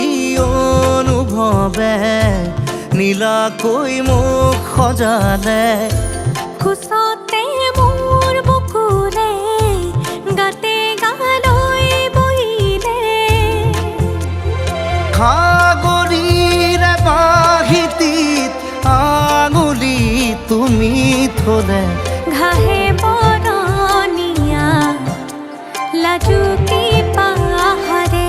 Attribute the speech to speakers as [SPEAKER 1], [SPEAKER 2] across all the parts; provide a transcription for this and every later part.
[SPEAKER 1] আগলি অনুভৱে নীলাকৈ মোক সজালে
[SPEAKER 2] কোচতে মোৰ বুকুৰে গাতে গালৈ বহিলে
[SPEAKER 1] সাগৰীৰে বাহিতিত আঙুলি তুমি থলে
[SPEAKER 2] ঘাহে বৰণীয়া লাজুকী পাহাৰে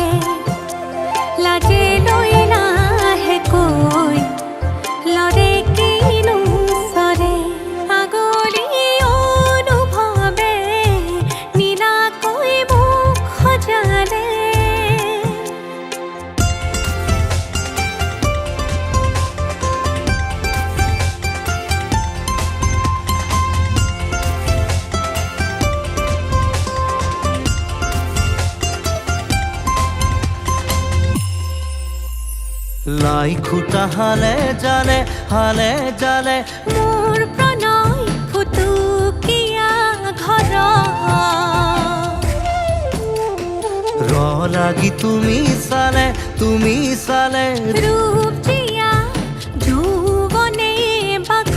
[SPEAKER 2] লাজে লৈ লাহেকৈ লৰে কিনো চৰে আগলি অনুভৱে নীলাকৈ মোক সজালে
[SPEAKER 1] লাই খুটা হালে জালে
[SPEAKER 2] মোৰ প্ৰণয় ফুটুকীয়া ঘৰ
[SPEAKER 1] লাগি তুমি চালে
[SPEAKER 2] ৰূপ জিয়া যৌৱনে বাখ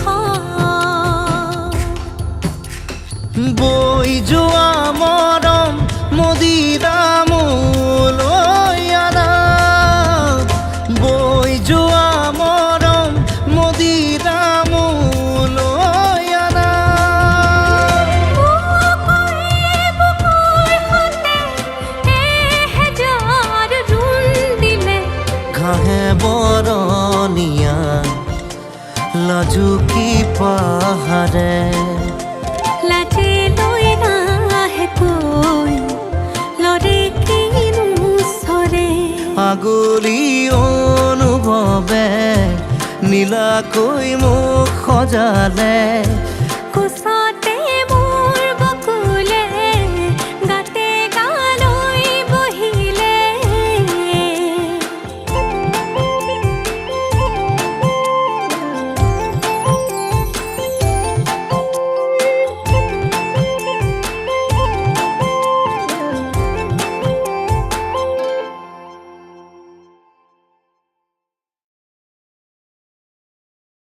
[SPEAKER 1] বৈ যোৱা মৰম মদিৰা মোলৈ আনা বৈ যোৱা মৰম মদিৰা মোলৈ আনা ঘাহে বৰণীয়া লাজুকী পাহাৰে
[SPEAKER 2] লাজে লৈ লাহেকৈ লৰে কিনো চৰে
[SPEAKER 1] আগলি অনুভৱে নীলাকৈ মোক সজালে